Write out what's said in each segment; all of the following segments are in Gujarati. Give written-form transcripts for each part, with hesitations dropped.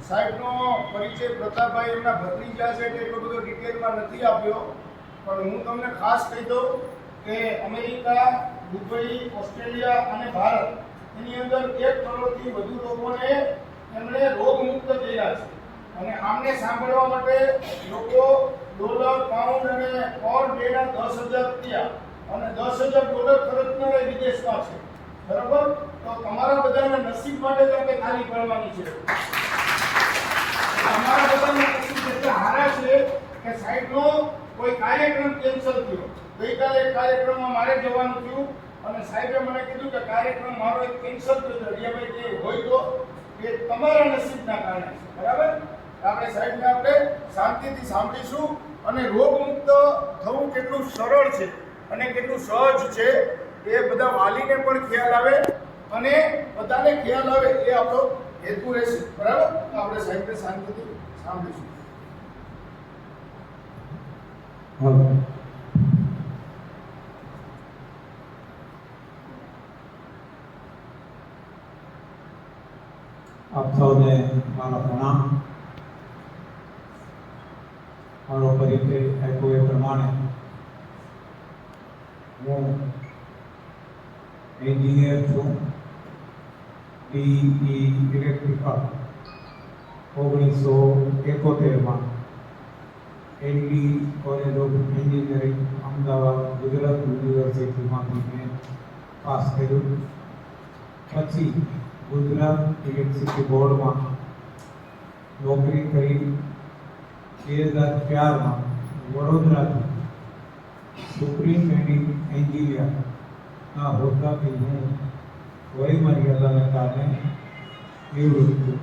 સાહેબનો પરિચય પ્રતાપભાઈ એમના ભત્રીજા છે એટલે એટલો બધો ડિટેલમાં નથી આપ્યો, પણ હું તમને ખાસ કહી દઉં કે અમેરિકા, દુબઈ, ઓસ્ટ્રેલિયા અને ભારત એની અંદર 1 કરોડથી વધુ લોકોને એમણે રોગમુક્ત કર્યા છે. અને આમને સાંભળવા માટે લોકો ડોલર, પાઉન્ડ અને પર ડેના 10,000 રૂપિયા અને $10,000 ખર્ચનારા વિદેશમાં છે. બરાબર? તો તમારા બધાના નસીબ માટે જ આપણે ખાલી પડવાની છે. અમારા બધાના નસીબ એટલા હારા છે કે સાહેબનો કોઈ કાર્યક્રમ કેન્સલ થયો. ગઈકાલે કાર્યક્રમમાં મારે જવાનું થયું અને સાહેબે મને કીધું કે કાર્યક્રમ મારો એક કેન્સલ થયો છે. રિયાભાઈ કે હોય તો એ તમારા નસીબના કારણે છે. બરાબર? આપણે સાહેબને આપણે શાંતિથી સાંભળીશું અને રોગમુક્ત થવું કેટલું સરળ છે અને કેટલું સહજ છે એ બધા વાલીને પણ ખ્યાલ આવે અને બધાને ખ્યાલ આવે એ આપણો હેતુ રહેશે. બરાબર? આપણે સાહેબને શાંતિથી સાંભળીશું. આપ સૌને મારા પ્રણામ. મારો પરિચય આપ્યો એ પ્રમાણે હું એન્જિનિયર છું. BE ઇલેક્ટ્રિકલ 1971માં LD college of engineering Ahmedabad Gujarat યુનિવર્સિટીમાંથી મેં પાસ કર્યું. પછી ગુજરાત ઇલેક્ટ્રિસિટી બોર્ડમાં નોકરી કરી. 2004માં વડોદરાથી સુપ્રિન્ટેન્ડિંગ એન્જિનિયરના હોદ્દાથી હું વયમર્યાદાને કારણે નિવૃત્ત છું.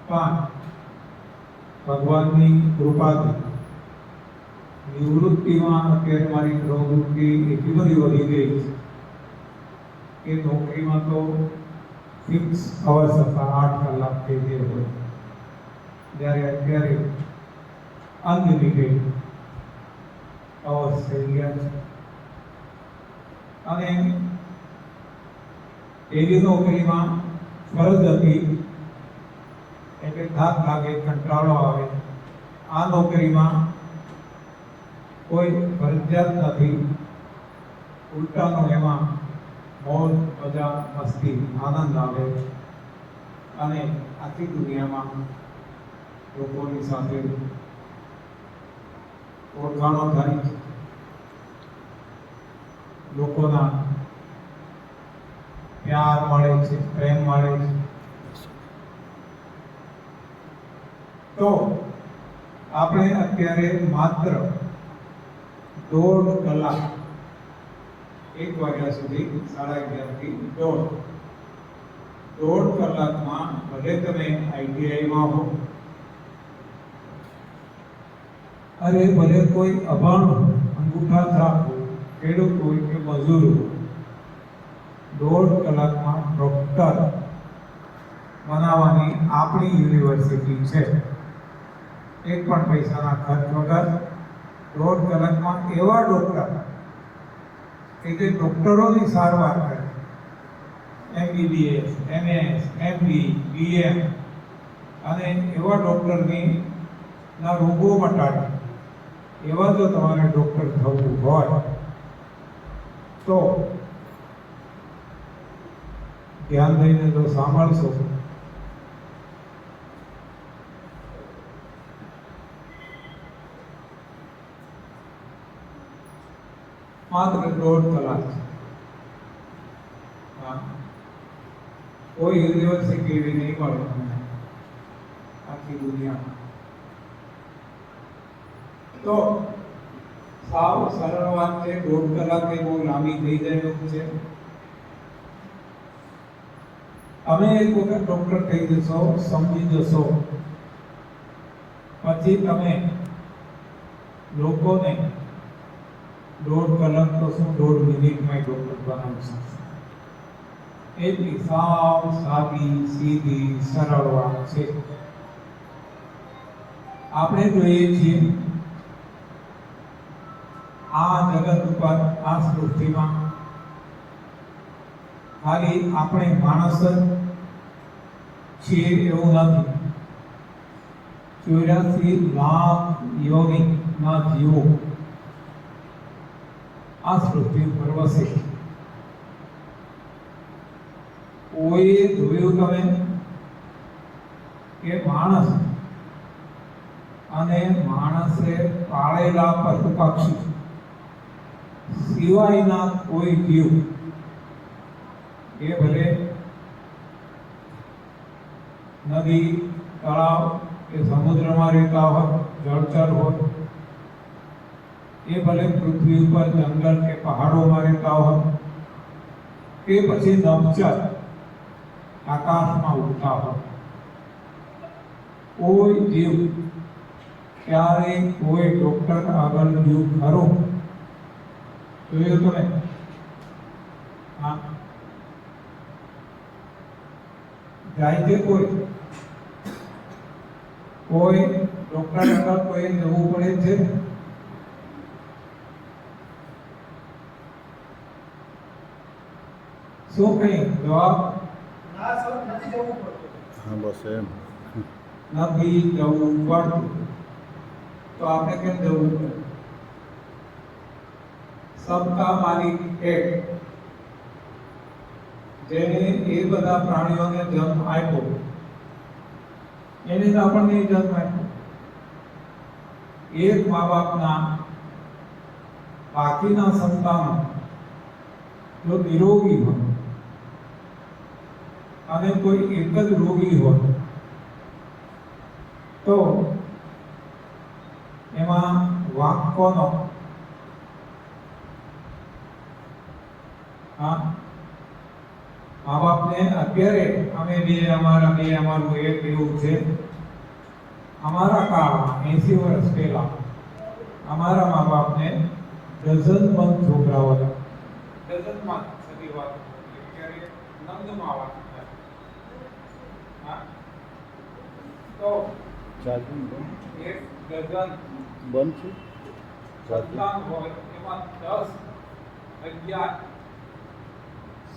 પણ ભગવાનની કૃપાથી નિવૃત્તિમાં અત્યારે મારી પ્રવૃત્તિ એટલી બધી વધી ગઈ છે કે નોકરીમાં તો ફિક્સ અવર્સ હતા, 8 કલાક કે જે હોય, જ્યારે અત્યારે અનલિમિટેડ અવર્સ થઈ ગયા છે. અને એવી નોકરીમાં ફરજ હતી એટલે થાક લાગે, કંટાળો આવે. આ નોકરીમાં કોઈ ફરજિયાત નથી, ઉલટાનો એમાં મોજ, મજા, મસ્તી, આનંદ આવે અને આખી દુનિયામાં લોકોની સાથે ઓળખાણો થાય છે. લોકોના પ્યાર મળે છે, પ્રેમ મળે છે. તો આપણે અત્યારે માત્ર 1.5 કલાક 1 વાગ્યા સુધી 11:30થી 1.5 કલાકમાં ભલે તમે ITIમાં હો, અરે ભલે કોઈ અભણ અંગૂઠા છાપ ખેડૂત હોય કે મજૂર હોય, 1.5 કલાકમાં ડોક્ટર બનાવવાની આપણી યુનિવર્સિટી છે. એક પણ પૈસાના ખર્ચ વગર 1.5 કલાકમાં એવા ડોક્ટર કે જે ડોક્ટરોની સારવાર કરે, MBBS, MS, MD, BM અને એવા ડોક્ટરની ના રોગો મટાડે. એવા જો તમારે ડોક્ટર થવું હોય તો ધ્યાન દઈને જો સાંભળશો માત્ર 1.5 કલાક છે. કોઈ યુનિવર્સિટી એવી નહીં મળે તમને આખી દુનિયામાં. તો સાવ સરળ વાત છે. 1.5 કલાક એ બહુ લાંબી થઈ જાય એવું છે. તમે એક વખત ડોક્ટર થઈ જશો, સમજી જશો, પછી તમે લોકોને 1.5 કલાક તો શું 1.5 મિનિટમાં ડોક્ટર બનાવી શકશો. એટલી સાવ સાદી, સીધી, સરળ વાત છે. આપણે જોઈએ છીએ આ જગત ઉપર, આ સૃષ્ટિમાં ખાલી આપણે માણસ જ છીએ એવું નથી. 84 લાખ યોનિના જીવો આ પૃથ્વી પર વસે છે. કોઈએ જોયું તમે કે માણસ અને માણસે પાળેલા પશુ પક્ષી સિવાયના કોઈ જીવ એ ભલે નદી, તળાવ કે સમુદ્રમાં રહેતા હોય, જળચર હોય, એ ભલે પૃથ્વી ઉપર જંગલ કે પહાડોમાં રહેતા હોય, કે પછી નભચર આકાશમાં ઉડતા હોય, કોઈ જીવ ક્યારેય કોઈ ડોક્ટર આગળ જીવ ખરો જોયું તમે? હા, જાય છે કોઈ ડોક્ટર આગળ કોઈ જવું પડે છે? શું કઈ જવાબ? ના સર, નથી જવું પડતું. હા બસ એમ. નથી જવું પડતું તો આપણે કેમ જવું પડે? સબકા માલિક એક, જેને એ બધા પ્રાણીઓને જન્મ આપ્યો એને જ આપણને જન્મ આપ્યો. એક મા બાપના બાકીના સંતાનો જો નિરોગી હોય અને કોઈ એક જ રોગી હોય તો એમાં વાંક કોનો? હા, મા બાપને અત્યારે અમારું એક એવું છે, અમારા કાળમાં 80 વર્ષ પહેલા અમારા મા બાપને ડઝનબંધ છોકરાઓ હતા. ડઝનમાં સદી વાત અત્યારે નંદમાં વાત થાય. હા, તો ચાર્જિંગ બંધ એક ડઝન બંધ છે. સંતાન હોય એમાં 10, 11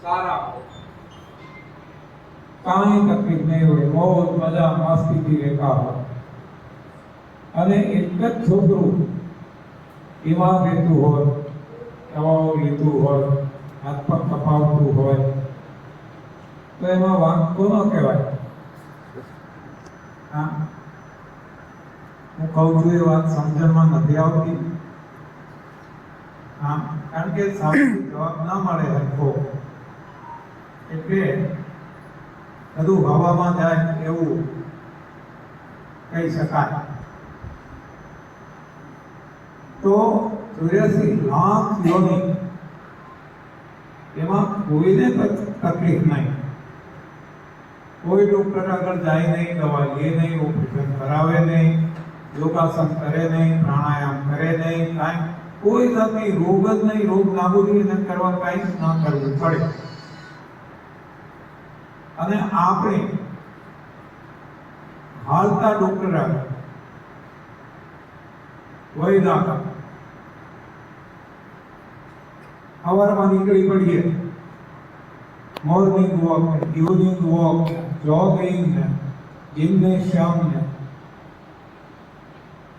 સારા હોય, કાંઈ તકલીફ નહીં હોય, મોજ મજા મસ્તીથી રહેતા હોય, અને એક જ છોકરું એમાં રહેતું હોય, દવાઓ લેતું હોય, હાથ પગ કપાવતું હોય, તો એમાં વાંક કોનો કહેવાય? હા, હું કહું છું એ વાત સમજણમાં નથી આવતી. હા, કારણ કે સાચો જવાબ ના મળે હરખો એટલે બધું હવામાં જાય એવું કહી શકાય. તો 84 લાખ યોનિ, એમાં કોઈને તકલીફ નહીં, કોઈ ડોક્ટર આગળ જાય નહીં, દવા લે નહીં, ઓપરેશન કરાવે નહીં, યોગાસન કરે નહીં, પ્રાણાયામ કરે નહીં, કાંઈ કોઈ જાતની રોગ જ નહીં, રોગ નાબૂદી ન કરવા કાંઈ ના કરવું પડે. અને આપણે હાલતા ડોક્ટર આગળ વૈદા સવારમાં નીકળી પડીએ, morning walk, evening walk, jogging, gymnasium,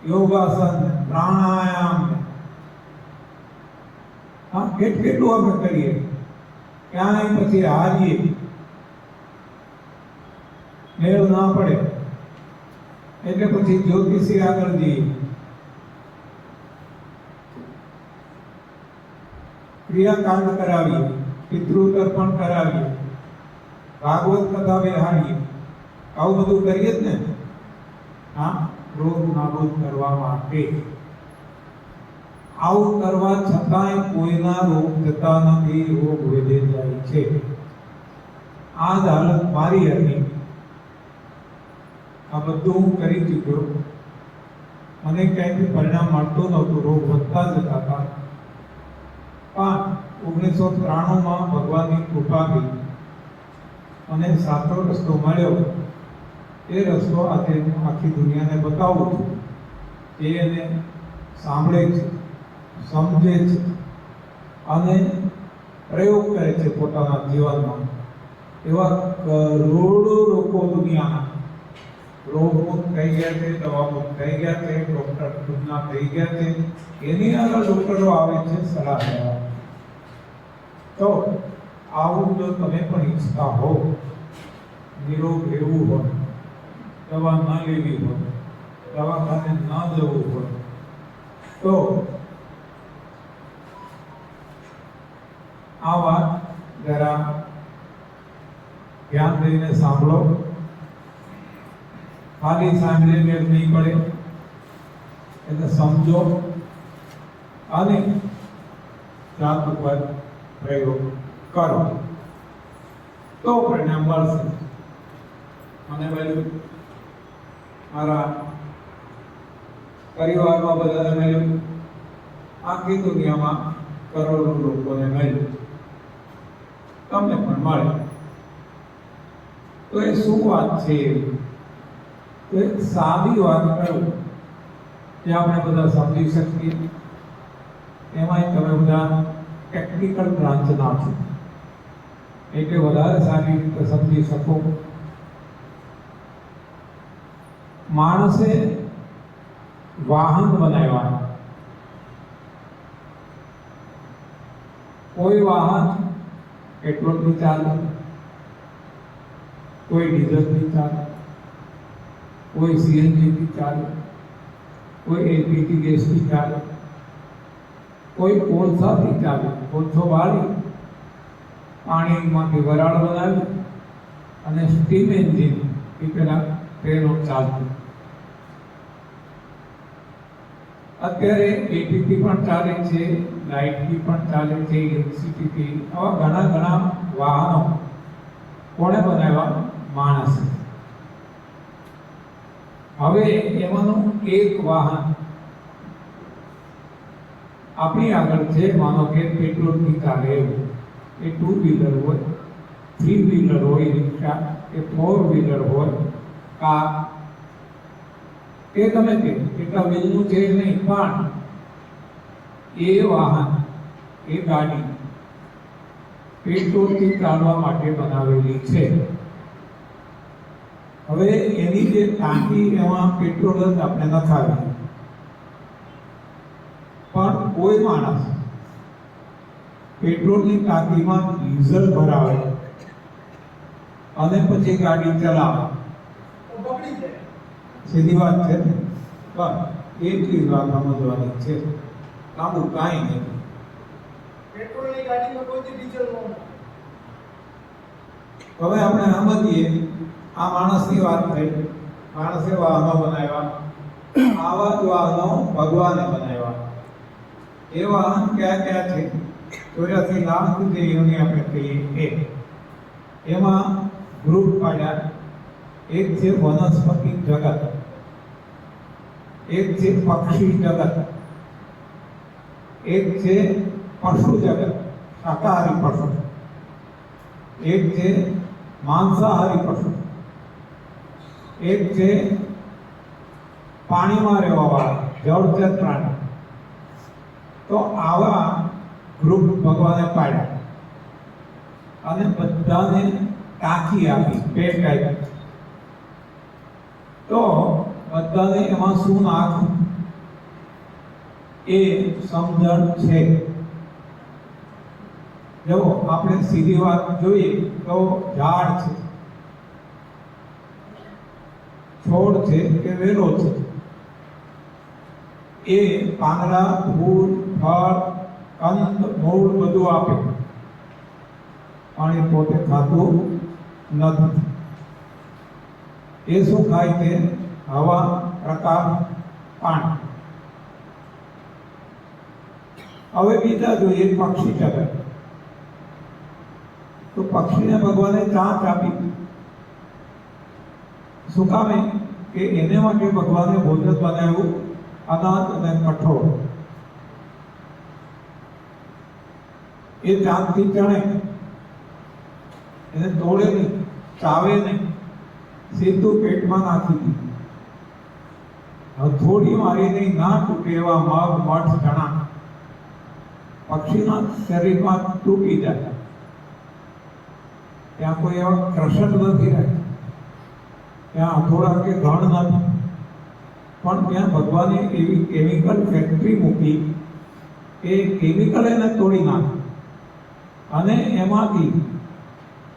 યોગાસન, પ્રાણાયામ, હા કેટલું આપણે કરીએ, ક્યાંય પછી હારીએ, મેળ ના પડે એટલે પછી જ્યોતિષી આગળ જઈએ, ક્રિયાકાંડ કરાવીએ, પિતૃતર્પણ કરાવીએ, ભાગવત કથા બેહાડીએ, આવું બધું કરીએ જ ને. હા, રોગ નાબૂદ કરવા માટે. આવું કરવા છતાંય કોઈના રોગ જતા નથી, રોગ વધે જાય છે. આ જ હાલત મારી હતી. આ બધું હું કરી ચૂક્યો, મને ક્યાંયથી પરિણામ મળતું નહોતું, રોગ વધતા જતા હતા. પણ 1993માં ભગવાનની કૃપાથી મને સાચો રસ્તો મળ્યો. એ રસ્તો આજે આખી દુનિયાને બતાવું છું, જે એને સાંભળે છે, સમજે છે અને પ્રયોગ કરે છે પોતાના જીવનમાં. એવા કરોડો લોકો દુનિયાના રોગમુક્ત થઈ ગયા છે, દવામુક્ત થઈ ગયા છે, ડોક્ટર ખુદના થઈ ગયા છે, એની આગળ ડોક્ટરો આવે છે સલાહ લેવા. તો આવું જો તમે પણ ઈચ્છતા હો, નિરોગ રહેવું હોય, દવા ન લેવી હોય, દવાખાને ન જવું હોય, તો આ વાત જરા ધ્યાન દઈને સાંભળો. ખાલી સાંભળે મેળ નહીં પડે, એટલે સમજો અને જાત ઉપર પ્રયોગ કરો તો પરિણામ મળશે. મને મળ્યું, મારા પરિવારમાં બધાને મળ્યું, આખી દુનિયામાં કરોડો લોકોને મળ્યું, તમને પણ મળે. તો એ શું વાત છે? તો એક સાદી વાત કરું જે આપણે બધા સમજી શકીએ. એમાંય તમે બધા ટેકનિકલ બ્રાન્ચના છો એટલે વધારે સારી રીતે સમજી શકો. માણસે વાહન બનાવ્યા. કોઈ વાહન પેટ્રોલથી ચાલે, કોઈ ડીઝલથી ચાલે, કોઈ સીએનજીથી ચાલે, કોઈ એલપીજી ગેસથી ચાલે, કોઈ કોલસાથી ચાલે. કોલસો બાળી પાણીમાંથી વરાળ બનાવી અને સ્ટીમ એન્જિન એ પેલા ટ્રેનો ચાલતી. અત્યારે એટીથી પણ ચાલે છે, લાઇટથી પણ ચાલે છે, ઇલેક્ટ્રિસિટીથી. આવા ઘણા ઘણા વાહનો કોણે બનાવ્યા? માણસે. હવે એમાંનું એક વાહન આપણી આગળ છે, માનો કે પેટ્રોલથી ચાલે એવું. એ 2 વ્હીલર હોય, 3 વ્હીલર હોય, રિક્ષા કે 4 વ્હીલર હોય, કાર એ ગમે તે એટલા વ્હીલનું છે નહીં, પણ એ વાહન, એ ગાડી પેટ્રોલથી ચાલવા માટે બનાવેલી છે. હવે એની જે ટાંકી, એમાં પેટ્રોલ જ આપણે નખાવીએ, પણ કોઈ માણસ પેટ્રોલની ટાંકીમાં ડીઝલ ભરાવે અને પછી ગાડી ચલાવે તો બગડી જાય. સીધી વાત છે ને? પણ એટલી વાત સમજવાની છે, કાબુ કાંઈ નથી. પેટ્રોલની ગાડીમાં કોઈ ડીઝલ ન. હવે આપણે સમજીએ, આ માણસની વાત થઈ. માણસે વાહનો બનાવ્યા. આવા જ વાહનો ભગવાને બનાવ્યા. એ વાહન ક્યાં ક્યાં છે? 84 લાખ જે યોની આપણે કહીએ એ. એમાં ગ્રુપ પાડ્યા. એક છે વનસ્પતિ જગત, એક છે પક્ષી જગત, એક છે પશુ જગત, શાકાહારી પશુ, એક છે માંસાહારી પશુ, એક છે પાણીમાં રહેવાવાળા જળચર પ્રાણી. તો આવા ગ્રુપ ભગવાને પાડ્યા અને બધાને ટાંકી આપી, પેટ આપી. તો બધાને એમાં શું નાખવું એ સમજણ છે. જો આપણે સીધી વાત જોઈએ તો ઝાડ છે, છોડ છે કે વેલો છે, એ પાંદડા, ફૂલ, ફળ, કંદ, મૂળ બધું આપે, પણ એ પોતે ખાતું નથી. એ શું ખાય છે? હવા, પ્રકાશ, પાણી. હવે બીજા જોઈએ પક્ષી જગત. તો પક્ષીને ભગવાને ચાંચ આપી. શું કામે? કે એને માટે ભગવાને ભોજન બનાવ્યું, અનાજ અને કઠોળ. એ ચાંદથી ચણે, એને તોડે નહીં, ચાવે નહીં, સીધું પેટમાં નાખી દીધું. હથોડી મારી નહીં, ના તૂટે એવા મગ, મઠ, ચણા પક્ષીના શરીરમાં તૂટી જાય. ત્યાં કોઈ એવા ક્રશર નથી રાખ્યા, ત્યાં હથોડા કે ઘણ નથી, પણ ત્યાં ભગવાને એવી કેમિકલ ફેક્ટરી મૂકી કે કેમિકલ એને તોડી નાખે અને એમાંથી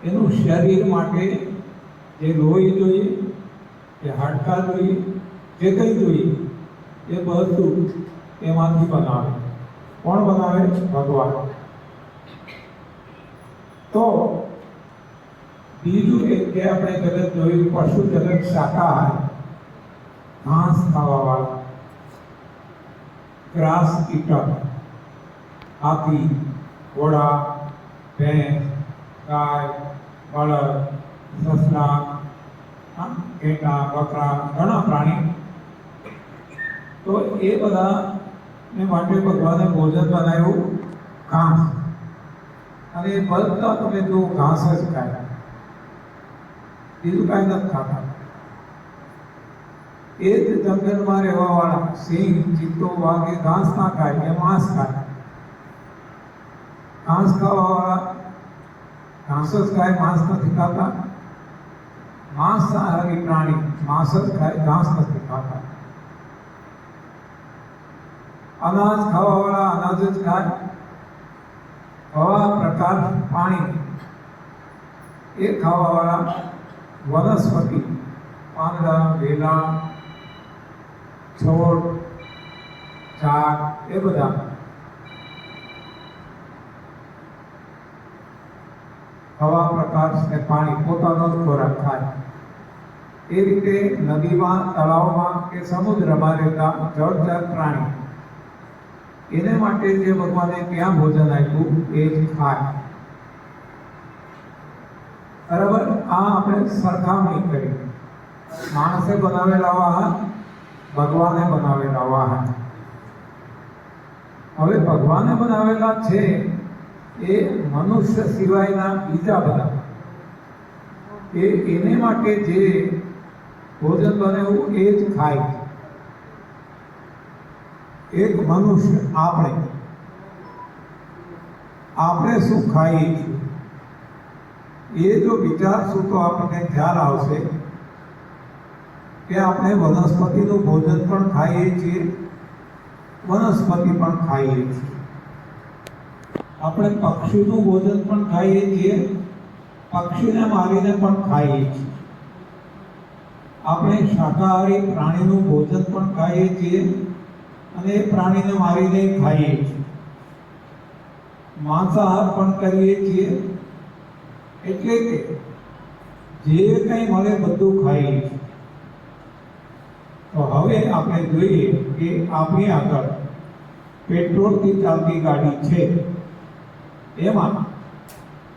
એનું શરીર માટે જે લોહી જોઈએ, જે હાડકાં જોઈએ, જે કંઈ જોઈએ એ બધું એમાંથી બનાવે. કોણ બનાવે? ભગવાન. તો બીજું એક કે આપણે જગત જોયું, પશુ જગત શાકાહારી, ઘાસ ખાવાવાળા, ગ્રાસ ઈટર, હાથી, ઘોડા, ભેંસ, ગાય, બળદ, સસલા, ઘેટા, બકરા, ઘણા પ્રાણી. તો એ બધાને માટે ભગવાને ભોજન બનાવ્યું ઘાસ, અને એ બધા તમે જો ઘાસ જ ખાય, બીજું કાંઈ નથી ખાતા. એ જ જંગલમાં રહેવાવાળા સિંહ, ચિત્તો, વાઘ એ ઘાસ ના ખાય, એ માંસ ખાય. ઘાસ ખાવાવાળા ઘાસ જ ખાય, માંસ નથી ખાતા. માંસાહારી પ્રાણી માંસ જ ખાય, ઘાસ નથી ખાતા. અનાજ ખાવાવાળા અનાજ જ ખાય. હવા, પ્રકાશ, પાણી એ ખાવાવાળા વનસ્પતિ, પાંદડા, વેલા, છોડ, ઝાડ એ બધા. હવા, પ્રકાશ ને પાણી પોતાનો જ ખોરાક ખાય. એ રીતે નદીમાં, તળાવમાં કે સમુદ્રમાં રહેતા જળચર પ્રાણી, એને માટે જે ભગવાને ત્યાં ભોજન આપ્યું એ જ ખાય. બરાબર? આ આપણે સરખામણી કરી. માણસે બનાવેલા વાહન, ભગવાને બનાવેલા વાહન. હવે ભગવાને બનાવેલા છે એ મનુષ્ય સિવાયના બીજા બધા, એને માટે જે ભોજન બનેવું એ જ ખાય. એક મનુષ્ય, આપણે શું ખાઈએ છીએ એ જો વિચારશું તો આપણને ખ્યાલ આવશે કે આપણે વનસ્પતિનું ભોજન પણ ખાઈએ છીએ, વનસ્પતિ પણ ખાઈએ છીએ. આપણે પક્ષીનું ભોજન પણ ખાઈએ છીએ, પક્ષીને મારીને પણ ખાઈએ છીએ. આપણે શાકાહારી પ્રાણીનું ભોજન પણ ખાઈએ છીએ અને એ પ્રાણીને મારીને ખાઈએ છીએ. માંસાહાર પણ કરીએ છીએ. એટલે કે જે કંઈ મળે બધું ખાઈએ છીએ. તો હવે આપણે જોઈએ કે આપણી આગળ પેટ્રોલથી ચાલતી ગાડી છે, એમાં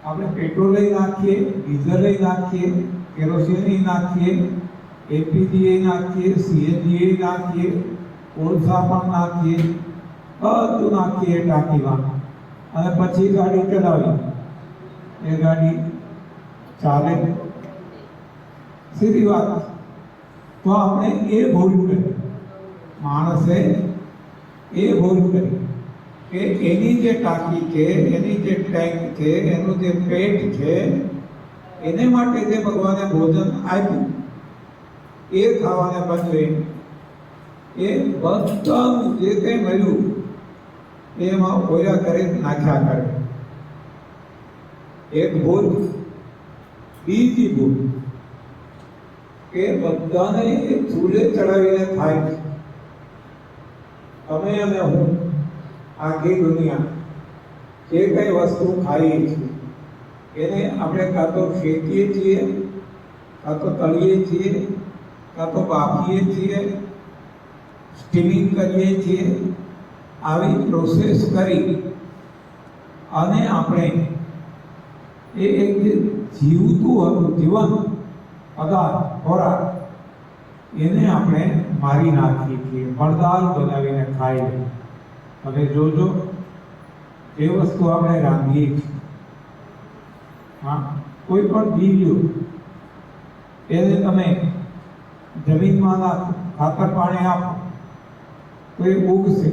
આપણે પેટ્રોલ નાખીએ, ડીઝલ નાખીએ, કેરોસીન નાખીએ, એલપીજી નાખીએ, સીએનજી નાખીએ, કોલસા પણ નાખીએ, બધું નાખીએ ટાંકીમાં, અને પછી ગાડી ચલાવી. એ ગાડી ચાલે, સીધી વાત. તો આપણે એ ભૂલ કરી, માણસે એ ભૂલ કરી કે એની જે ટાંકી છે, એની જે ટેન્ક છે, એનું જે પેટ છે, એને માટે જે ભગવાને ભોજન આપ્યું એ ખાવાને બદલે એ બધાનું જે કંઈ મળ્યું એમાં ઓયા કરે, નાખ્યા કરે. એક ભૂલ. બીજી ભૂલ કે બધાને એક ચૂલે ચડાવીને થાય છે. તમે અને હું, આખી દુનિયા જે કઈ વસ્તુ ખાઈએ છીએ એને આપણે કાં તો શેકીએ છીએ, કાં તો તળીએ છીએ, કાં તો બાફીએ છીએ, સ્ટીમિંગ કરીએ છીએ. આવી પ્રોસેસ કરી અને આપણે એ એક જે જીવતું હતું, જીવન પદાર્થ, ખોરાક, એને આપણે મારી નાખીએ છીએ, મળદાર બનાવીને ખાઈએ. હવે જોજો એ વસ્તુ આપણે રાંધીએ છીએ, હા, કોઈ પણ બીજ એને તમે જમીનમાં નાખો, ખાતર પાણી આપો તો એ ઉગશે,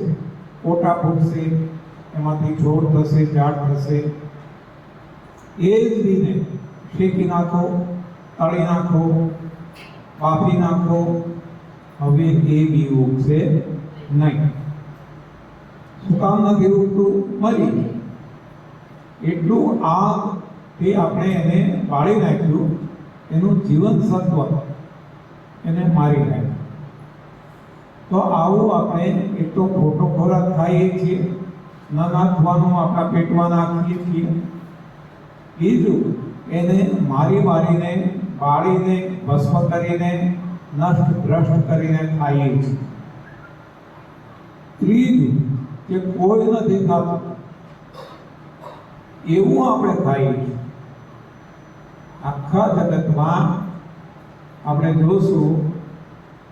પોટા ફૂટશે, એમાંથી છોડ થશે, ઝાડ થશે. એ જ રીતે શેકી નાખો, તળી નાખો, બાફી નાખો, હવે એ બી ઉગશે નહીં. શું કામ નથી ઉગતું? મરી. એટલું આ તે આપણે એને બાળી નાખ્યું, એનું જીવન સત્વ એને મારી નાખ્યું. તો આવું આપણે એક તો ખોટો ખોરાક ખાઈએ છીએ, ન નાખવાનું આપણા પેટમાં નાખીએ છીએ. બીજું, એને મારીને બાળીને ભસ્મ કરીને નષ્ટ ભ્રષ્ટ કરીને ખાઈએ છીએ. ત્રીજું, કે કોઈ નથી ખાતું એવું આપણે ખાઈએ છીએ. આખા જગતમાં આપણે જોશું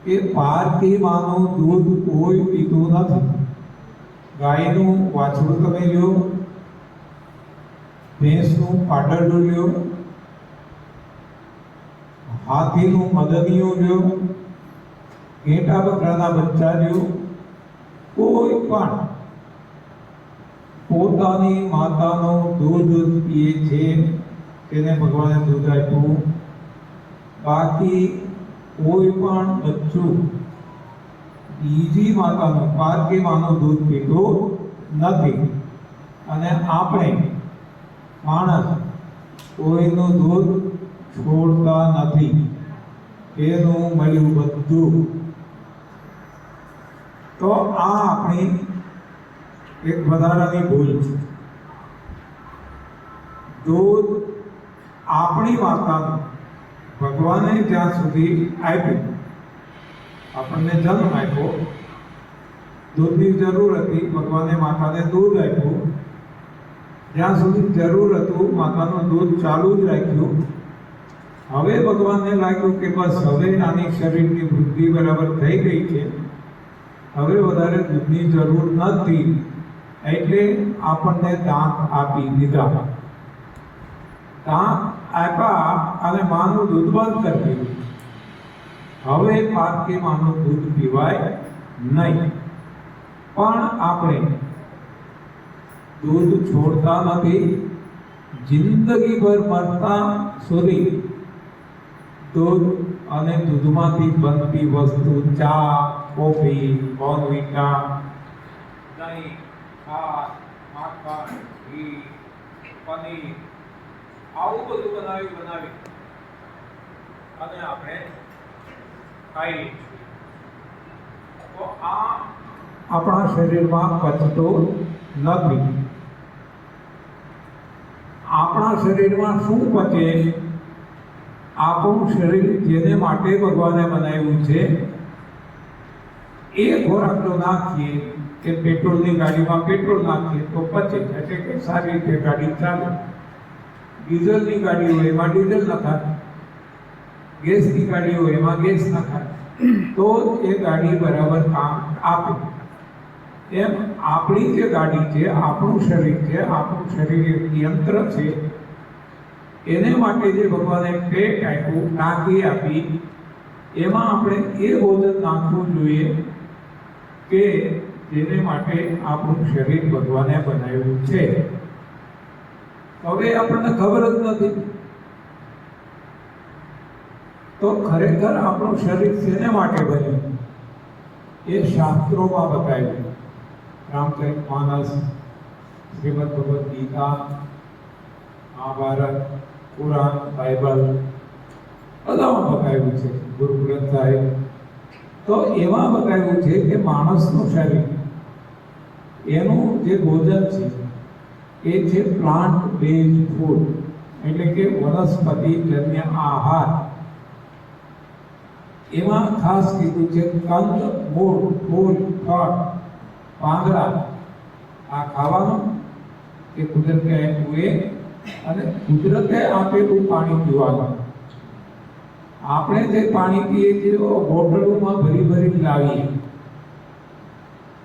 કે પારકી માનું દૂધ કોઈ પીતું નથી. ગાયનું વાછડું તમે લ્યો, ભેંસનું પાડરડું લ્યો, હાથીનું મદનિયું લ્યો, ઘેટા બકરાના બચ્ચા લ્યો, કોઈ પણ પોતાની માતાનું દૂધ પીએ છે, તેને ભગવાને દૂધ આપ્યું. બાકી કોઈ પણ બચ્ચું બીજી માતાનું, પારકી માનું દૂધ પીતું નથી. અને આપણે માણસ કોઈનું દૂધ છોડતા નથી. એનું મળ્યું બધું. તો આ આપણી એક વધારાની ભૂલ છે. દૂધ આપણી માતાનું ભગવાને જ્યાં સુધી આપ્યું, આપણને જન્મ આપ્યો, દૂધની જરૂર હતી, ભગવાને માતાને દૂધ આપ્યું. જ્યાં સુધી જરૂર હતું માતાનું દૂધ ચાલુ જ રાખ્યું. હવે ભગવાનને લાગ્યું કે બસ હવે આની શરીરની વૃદ્ધિ બરાબર થઈ ગઈ છે, હવે વધારે દૂધની જરૂર નથી, એટલે આપણને દાંત આપી દીધા. દાંત આપ્યા અને માનું દૂધ બંધ કરી દીધું. હવે પારકી માનું દૂધ પીવાય નહીં. પણ આપણે દૂધ છોડતા નથી. જિંદગીભર મરતા સુધી દૂધ અને દૂધમાંથી બનતી વસ્તુ, ચા, કોફી, બોર્નવિટા, દહીં, છાશ, માખણ, ઘી, પનીર, આવું બધું બનાવી અને આપણે ખાઈએ છીએ. તો આ આપણા શરીરમાં પચતું નથી. આપણા શરીરમાં શું પચે? આપણું શરીર જેને માટે ભગવાને બનાવ્યું છે એ ખોરાક જો નાખીએ, કે પેટ્રોલની ગાડીમાં પેટ્રોલ નાખીએ તો પચે, એટલે કે સારી રીતે ગાડી ચાલે. ડીઝલની ગાડી હોય એમાં ડીઝલ નખાય, ગેસની ગાડી હોય એમાં ગેસ નખાય, તો એ ગાડી બરાબર કામ આપે. એમ આપણી જે ગાડી છે, આપણું શરીર છે, આપણું શરીર એક યંત્ર છે. એને માટે જે ભગવાને પેટ આપ્યું, ટાંકી આપી, એમાં આપણે એ ભોજન નાખવું જોઈએ કે જેને માટે આપણું શરીર ભગવાને બનાવ્યું છે. હવે આપણને ખબર જ નથી. તો ખરેખર આપણું શરીર શેને માટે બન્યું એ શાસ્ત્રોમાં બતાવ્યું. રામચરિતમાનસ, શ્રીમદ ભગવદ ગીતા, મહાભારત, પુરાણ, બાઇબલ બધામાં બતાવ્યું છે. ગુરુ ગ્રંથ સાહેબ તો એમાં બતાવ્યું છે કે માણસનું શરીર, એનું જે ભોજન છે એ છે પ્લાન્ટ બેઝ ફૂડ, એટલે કે વનસ્પતિજન્ય આહાર. એમાં ખાસ કીધું છે કંદ, મૂળ, ફૂલ, ફળ, પાંદડા આ ખાવાનું કે કુદરતે આપ્યું એ, અને કુદરતે આપેલું પાણી પીવાનું. આપણે જે પાણી પીએ છીએ બોટલોમાં ભરી લાવીએ,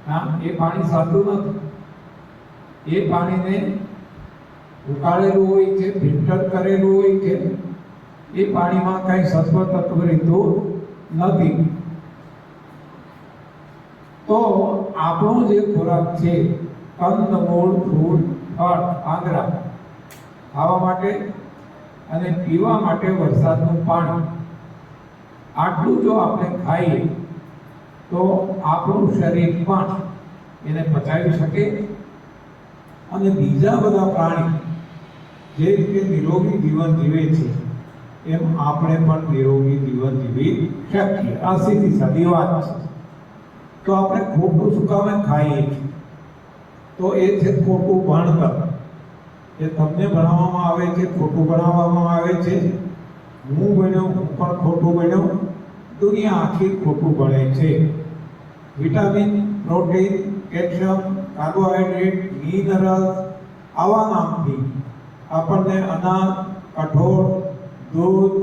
હા, એ પાણી સાચું નથી. એ પાણીને ઉકાળેલું હોય છે, ફિલ્ટર કરેલું હોય છે. એ પાણીમાં કઈ સત્વ તત્વ રહેતું નથી. તો આપણો જે ખોરાક છે, કંદ, મૂળ, ફૂલ, ફળ, પાંદડા ખાવા માટે અને પીવા માટે વરસાદનું પાણી, આટલું જો આપણે ખાઈએ તો આપણું શરીર પણ એને પચાવી શકે અને બીજા બધા પ્રાણી જે રીતે નિરોગી જીવન જીવે છે એમ આપણે પણ નિરોગી જીવન જીવી શકીએ. આ સીધી સાદી વાત છે. તો આપણે ખોટું શું કામે ખાઈએ છીએ? તો એ છે ખોટું ભણતર. જે તમને ભણાવવામાં આવે છે, ખોટું ભણાવવામાં આવે છે. હું ભણ્યો, હું પણ ખોટું ભણ્યો, દુનિયા આખી ખોટું ભણે છે. Vitamin, protein, calcium, carbohydrate, mineral આવા નામથી આપણને અનાજ, કઠોળ, દૂધ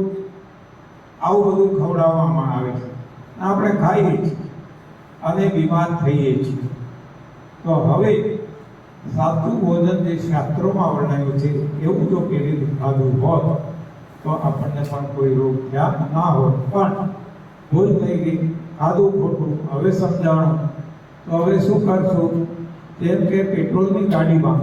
આવું બધું ખવડાવવામાં આવે છે. આપણે ખાઈએ છીએ અને બીમાર થઈએ છીએ. તો હવે સાચું ભોજન જે શાસ્ત્રોમાં વર્ણવ્યું છે એવું જો પેલી ખાધું હોત તો આપણને પણ કોઈ રોગ થયા ના હોત. પણ ભૂલ થઈ ગઈ, ખાધું ખોટું, હવે સમજાણું. તો હવે શું કરશું? જેમ કે પેટ્રોલની ગાડીમાં